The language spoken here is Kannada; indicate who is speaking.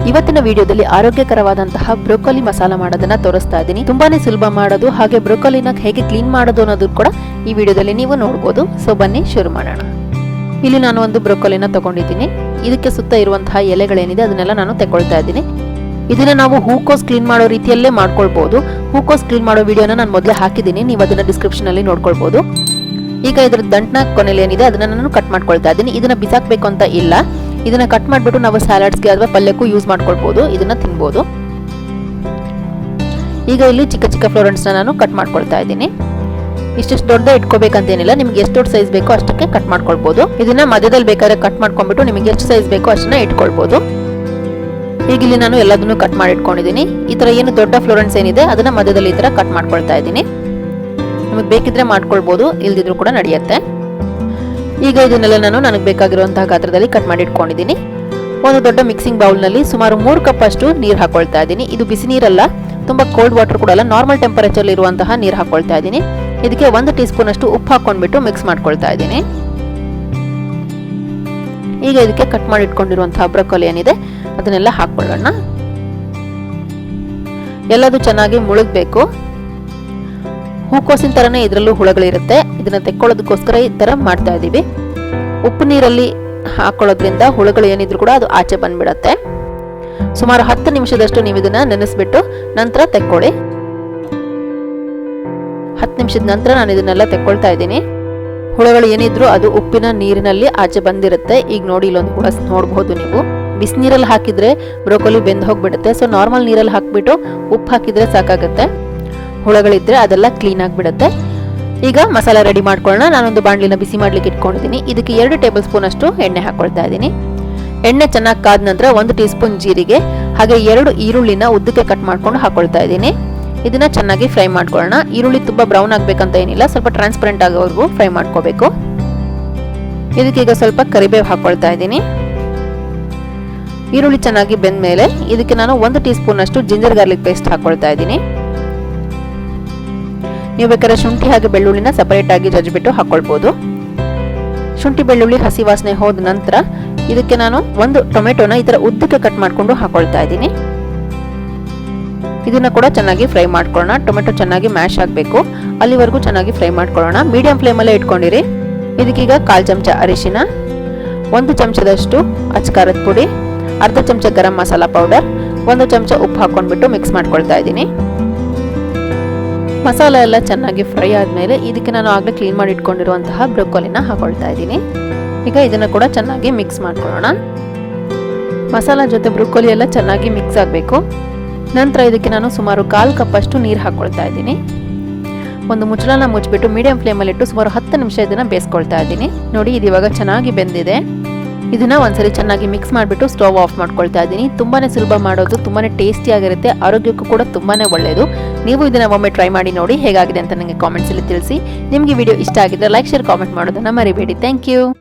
Speaker 1: ಇವತ್ತಿನ ವಿಡಿಯೋದಲ್ಲಿ ಆರೋಗ್ಯಕರವಾದಂತಹ ಬ್ರೋಕೊಲಿ ಮಸಾಲ ಮಾಡೋದನ್ನ ತೋರಿಸ್ತಾ ಇದ್ದೀನಿ. ತುಂಬಾನೇ ಸುಲಭ ಮಾಡೋದು, ಹಾಗೆ ಬ್ರೋಕೊಲಿನ ಹೇಗೆ ಕ್ಲೀನ್ ಮಾಡೋದು ಅನ್ನೋದು ಕೂಡ ಈ ವಿಡಿಯೋದಲ್ಲಿ ನೀವು ನೋಡಬಹುದು. ಸೊ ಬನ್ನಿ ಶುರು ಮಾಡೋಣ. ಇಲ್ಲಿ ನಾನು ಒಂದು ಬ್ರೋಕೊಲಿನ ತಗೊಂಡಿದ್ದೀನಿ. ಇದಕ್ಕೆ ಸುತ್ತ ಇರುವಂತಹ ಎಲೆಗಳೇನಿದೆ ಅದನ್ನೆಲ್ಲ ನಾನು ತಗೊಳ್ತಾ ಇದ್ದೀನಿ. ಇದನ್ನ ನಾವು ಹೂಕೋಸ್ ಕ್ಲೀನ್ ಮಾಡೋ ರೀತಿಯಲ್ಲೇ ಮಾಡ್ಕೊಳ್ಬಹುದು. ಹೂಕೋಸ್ ಕ್ಲೀನ್ ಮಾಡೋ ವಿಡಿಯೋನ ನಾನು ಮೊದಲೇ ಹಾಕಿದ್ದೀನಿ, ನೀವು ಅದನ್ನ ಡಿಸ್ಕ್ರಿಪ್ಷನ್ ಅಲ್ಲಿ ನೋಡ್ಕೊಳ್ಬಹುದು. ಈಗ ಇದರ ದಂಟನ ಕೊನೆಯಲ್ಲಿ ಏನಿದೆ ಅದನ್ನ ನಾನು ಕಟ್ ಮಾಡ್ಕೊಳ್ತಾ ಇದ್ದೀನಿ. ಇದನ್ನ ಬಿಸಾಕ್ಬೇಕು ಅಂತ ಇಲ್ಲ, ಇದನ್ನ ಕಟ್ ಮಾಡ್ಬಿಟ್ಟು ನಾವು ಸ್ಯಾಲಡ್ಸ್ಗೆ ಅಥವಾ ಪಲ್ಯಕ್ಕೂ ಯೂಸ್ ಮಾಡ್ಕೊಳ್ಬಹುದು, ಇದನ್ನ ತಿನ್ಬಹುದು. ಈಗ ಇಲ್ಲಿ ಚಿಕ್ಕ ಚಿಕ್ಕ ಫ್ಲೋರೆನ್ಸ್ನ ನಾನು ಕಟ್ ಮಾಡ್ಕೊಳ್ತಾ ಇದ್ದೀನಿ. ಇಷ್ಟೆಷ್ಟು ದೊಡ್ಡ ಇಟ್ಕೋಬೇಕಂತೇನಿಲ್ಲ, ನಿಮ್ಗೆ ಎಷ್ಟು ದೊಡ್ಡ ಸೈಜ್ ಬೇಕೋ ಅಷ್ಟಕ್ಕೆ ಕಟ್ ಮಾಡ್ಕೊಳ್ಬಹುದು. ಇದನ್ನ ಮಧ್ಯದಲ್ಲಿ ಬೇಕಾದ್ರೆ ಕಟ್ ಮಾಡ್ಕೊಂಡ್ಬಿಟ್ಟು ನಿಮಗೆ ಎಷ್ಟು ಸೈಜ್ ಬೇಕೋ ಅಷ್ಟನ್ನ ಇಟ್ಕೊಳ್ಬಹುದು. ಈಗ ಇಲ್ಲಿ ನಾನು ಎಲ್ಲದನ್ನು ಕಟ್ ಮಾಡಿ ಇಟ್ಕೊಂಡಿದ್ದೀನಿ. ಈ ತರ ಏನು ದೊಡ್ಡ ಫ್ಲೋರೆನ್ಸ್ ಏನಿದೆ ಅದನ್ನ ಮಧ್ಯದಲ್ಲಿ ಈ ತರ ಕಟ್ ಮಾಡ್ಕೊಳ್ತಾ ಇದ್ದೀನಿ. ನಿಮಗೆ ಬೇಕಿದ್ರೆ ಮಾಡ್ಕೊಳ್ಬಹುದು, ಇಲ್ದಿದ್ರು ಕೂಡ ನಡೆಯುತ್ತೆ. ಈಗ ಇದನ್ನೆಲ್ಲ ನಾನು ನನಗೆ ಬೇಕಾಗಿರುವಂತಹ ಗಾತ್ರದಲ್ಲಿ ಕಟ್ ಮಾಡಿ ಇಟ್ಕೊಂಡಿದ್ದೀನಿ. ಒಂದು ದೊಡ್ಡ ಮಿಕ್ಸಿಂಗ್ ಬೌಲ್ ನಲ್ಲಿ ಸುಮಾರು 3 ಕಪ್ ಅಷ್ಟು ನೀರು ಹಾಕೊಳ್ತಾ ಇದ್ದೀನಿ. ಇದು ಬಿಸಿ ನೀರಲ್ಲ, ತುಂಬಾ ಕೋಲ್ಡ್ ವಾಟರ್ ಕೂಡ ಅಲ್ಲ, ನಾರ್ಮಲ್ ಟೆಂಪರೇಚರ್ ಇರುವಂತಹ ನೀರು ಹಾಕೊಳ್ತಾ ಇದ್ದೀನಿ. ಇದಕ್ಕೆ 1 ಟೀ ಸ್ಪೂನ್ ಅಷ್ಟು ಉಪ್ಪು ಹಾಕೊಂಡ್ಬಿಟ್ಟು ಮಿಕ್ಸ್ ಮಾಡ್ಕೊಳ್ತಾ ಇದ್ದೀನಿ. ಈಗ ಇದಕ್ಕೆ ಕಟ್ ಮಾಡಿ ಇಟ್ಕೊಂಡಿರುವಂತಹ ಬ್ರೋಕೊಲಿ ಏನಿದೆ ಅದನ್ನೆಲ್ಲ ಹಾಕೊಳ್ಳೋಣ. ಎಲ್ಲದು ಚೆನ್ನಾಗಿ ಮುಳುಗಬೇಕು. ಹೂಕೋಸಿನ ತರನೇ ಇದರಲ್ಲೂ ಹುಳಗಳಿರುತ್ತೆ, ಇದನ್ನ ತೆಕ್ಕೊಳ್ಳೋದಕ್ಕೋಸ್ಕರ ಈ ತರ ಮಾಡ್ತಾ ಇದೀವಿ. ಉಪ್ಪು ನೀರಲ್ಲಿ ಹಾಕೊಳ್ಳೋದ್ರಿಂದ ಹುಳುಗಳು ಏನಿದ್ರು ಕೂಡ ಅದು ಆಚೆ ಬಂದ್ಬಿಡತ್ತೆ. ಸುಮಾರು 10 ನಿಮಿಷದಷ್ಟು ನೀವು ಇದನ್ನ ನೆನೆಸ್ಬಿಟ್ಟು ನಂತರ ತೆಕ್ಕೊಳ್ಳಿ. 10 ನಿಮಿಷದ ನಂತರ ನಾನು ಇದನ್ನೆಲ್ಲ ತೆಕ್ಕೊಳ್ತಾ ಇದ್ದೀನಿ. ಹುಳುಗಳು ಏನಿದ್ರು ಅದು ಉಪ್ಪಿನ ನೀರಿನಲ್ಲಿ ಆಚೆ ಬಂದಿರುತ್ತೆ. ಈಗ ನೋಡಿ, ಇಲ್ಲೊಂದು ಹುಳ ನೋಡಬಹುದು ನೀವು. ಬಿಸಿನೀರಲ್ಲಿ ಹಾಕಿದ್ರೆ ಬ್ರೋಕೊಲಿ ಬೆಂದು ಹೋಗ್ಬಿಡುತ್ತೆ. ಸೊ ನಾರ್ಮಲ್ ನೀರಲ್ಲಿ ಹಾಕ್ಬಿಟ್ಟು ಉಪ್ಪು ಹಾಕಿದ್ರೆ ಸಾಕಾಗುತ್ತೆ. ಹುಳಗಳಿದ್ರೆ ಅದೆಲ್ಲ ಕ್ಲೀನ್ ಆಗಿಬಿಡುತ್ತೆ. ಈಗ ಮಸಾಲ ರೆಡಿ ಮಾಡ್ಕೊಳ್ಳೋಣ. ನಾನೊಂದು ಬಾಣಲಿನ ಬಿಸಿ ಮಾಡ್ಲಿಕ್ಕೆ ಇಟ್ಕೊಂಡಿದ್ದೀನಿ. ಇದಕ್ಕೆ 2 ಟೇಬಲ್ ಸ್ಪೂನ್ ಅಷ್ಟು ಎಣ್ಣೆ ಹಾಕೊಳ್ತಾ ಇದ್ದೀನಿ. ಎಣ್ಣೆ ಚೆನ್ನಾಗಿ ಕಾದ ನಂತರ 1 ಟೀ ಸ್ಪೂನ್ ಜೀರಿಗೆ ಹಾಗೆ 2 ಈರುಳ್ಳಿನ ಉದ್ದಕ್ಕೆ ಕಟ್ ಮಾಡ್ಕೊಂಡು ಹಾಕೊಳ್ತಾ ಇದ್ದೀನಿ. ಇದನ್ನ ಚೆನ್ನಾಗಿ ಫ್ರೈ ಮಾಡ್ಕೊಳ್ಳೋಣ. ಈರುಳ್ಳಿ ತುಂಬಾ ಬ್ರೌನ್ ಆಗ್ಬೇಕಂತ ಏನಿಲ್ಲ, ಸ್ವಲ್ಪ ಟ್ರಾನ್ಸ್ಪರೆಂಟ್ ಆಗೋವರೆಗೂ ಫ್ರೈ ಮಾಡ್ಕೋಬೇಕು. ಇದಕ್ಕೆ ಈಗ ಸ್ವಲ್ಪ ಕರಿಬೇವು ಹಾಕೊಳ್ತಾ ಇದ್ದೀನಿ. ಈರುಳ್ಳಿ ಚೆನ್ನಾಗಿ ಬೆಂದ ಮೇಲೆ ಇದಕ್ಕೆ ನಾನು 1 ಟೀ ಸ್ಪೂನ್ ಅಷ್ಟು ಜಿಂಜರ್ ಗಾರ್ಲಿಕ್ ಪೇಸ್ಟ್ ಹಾಕೊಳ್ತಾ ಇದ್ದೀನಿ. ನೀವು ಬೇಕಾದ್ರೆ ಶುಂಠಿ ಹಾಗೆ ಬೆಳ್ಳುಳ್ಳಿನ ಸಪರೇಟ್ ಆಗಿ ಜಜ್ಜಿಬಿಟ್ಟು ಹಾಕೊಳ್ಬಹುದು. ಶುಂಠಿ ಬೆಳ್ಳುಳ್ಳಿ ಹಸಿ ವಾಸನೆ ಹೋದ ನಂತರ ಇದಕ್ಕೆ ನಾನು 1 ಟೊಮೆಟೊನ ಈ ತರ ಉದ್ದಕ್ಕೆ ಕಟ್ ಮಾಡ್ಕೊಂಡು ಹಾಕೊಳ್ತಾ ಇದ್ದೀನಿ. ಇದನ್ನ ಕೂಡ ಚೆನ್ನಾಗಿ ಫ್ರೈ ಮಾಡ್ಕೊಳ್ಳೋಣ. ಟೊಮೆಟೊ ಚೆನ್ನಾಗಿ ಮ್ಯಾಶ್ ಆಗಬೇಕು, ಅಲ್ಲಿವರೆಗೂ ಚೆನ್ನಾಗಿ ಫ್ರೈ ಮಾಡ್ಕೊಳ್ಳೋಣ. ಮೀಡಿಯಂ ಫ್ಲೇಮಲ್ಲೇ ಇಟ್ಕೊಂಡಿರಿ. ಇದಕ್ಕೀಗ 1/4 ಚಮಚ ಅರಿಶಿನ, 1 ಚಮಚದಷ್ಟು ಅಚ್ಕಾರದ ಪುಡಿ, ಅರ್ಧ ಚಮಚ ಗರಂ ಮಸಾಲ ಪೌಡರ್, 1 ಚಮಚ ಉಪ್ಪು ಹಾಕೊಂಡ್ಬಿಟ್ಟು ಮಿಕ್ಸ್ ಮಾಡ್ಕೊಳ್ತಾ ಇದ್ದೀನಿ. ಮಸಾಲ ಎಲ್ಲ ಚೆನ್ನಾಗಿ ಫ್ರೈ ಆದಮೇಲೆ ಇದಕ್ಕೆ ನಾನು ಆಗಲೇ ಕ್ಲೀನ್ ಮಾಡಿ ಇಟ್ಕೊಂಡಿರುವಂತಹ ಬ್ರೋಕೊಲಿನ ಹಾಕೊಳ್ತಾ ಇದ್ದೀನಿ. ಈಗ ಇದನ್ನು ಕೂಡ ಚೆನ್ನಾಗಿ ಮಿಕ್ಸ್ ಮಾಡ್ಕೊಳ್ಳೋಣ. ಮಸಾಲ ಜೊತೆ ಬ್ರೋಕೊಲಿ ಎಲ್ಲ ಚೆನ್ನಾಗಿ ಮಿಕ್ಸ್ ಆಗಬೇಕು. ನಂತರ ಇದಕ್ಕೆ ನಾನು ಸುಮಾರು 1/4 ಕಪ್ ಅಷ್ಟು ನೀರು ಹಾಕೊಳ್ತಾ ಇದ್ದೀನಿ. ಒಂದು ಮುಚ್ಚಳನ ಮುಚ್ಚಿಬಿಟ್ಟು ಮೀಡಿಯಂ ಫ್ಲೇಮಲ್ಲಿ ಇಟ್ಟು ಸುಮಾರು 10 ನಿಮಿಷ ಇದನ್ನ ಬೇಯಿಸ್ಕೊಳ್ತಾ ಇದ್ದೀನಿ. ನೋಡಿ, ಇದು ಇವಾಗ ಚೆನ್ನಾಗಿ ಬೆಂದಿದೆ. ಇದನ್ನ ಒಂದ್ಸರಿ ಚೆನ್ನಾಗಿ ಮಿಕ್ಸ್ ಮಾಡಿಬಿಟ್ಟು ಸ್ಟವ್ ಆಫ್ ಮಾಡ್ಕೊಳ್ತಾ ಇದ್ದೀನಿ. ತುಂಬಾನೇ ಸುಲಭ ಮಾಡೋದು, ತುಂಬಾನೇ ಟೇಸ್ಟಿ ಆಗಿರುತ್ತೆ, ಆರೋಗ್ಯಕ್ಕೂ ಕೂಡ ತುಂಬಾನೇ ಒಳ್ಳೆಯದು. ನೀವು ಇದನ್ನ ಒಮ್ಮೆ ಟ್ರೈ ಮಾಡಿ ನೋಡಿ ಹೇಗಾಗಿದೆ ಅಂತ ನನಗೆ ಕಾಮೆಂಟ್ಸ್ ಅಲ್ಲಿ ತಿಳಿಸಿ. ನಿಮಗೆ ವಿಡಿಯೋ ಇಷ್ಟ ಆಗಿದ್ರೆ ಲೈಕ್, ಶೇರ್, ಕಾಮೆಂಟ್ ಮಾಡೋದನ್ನ ಮರಿಬೇಡಿ. Thank you.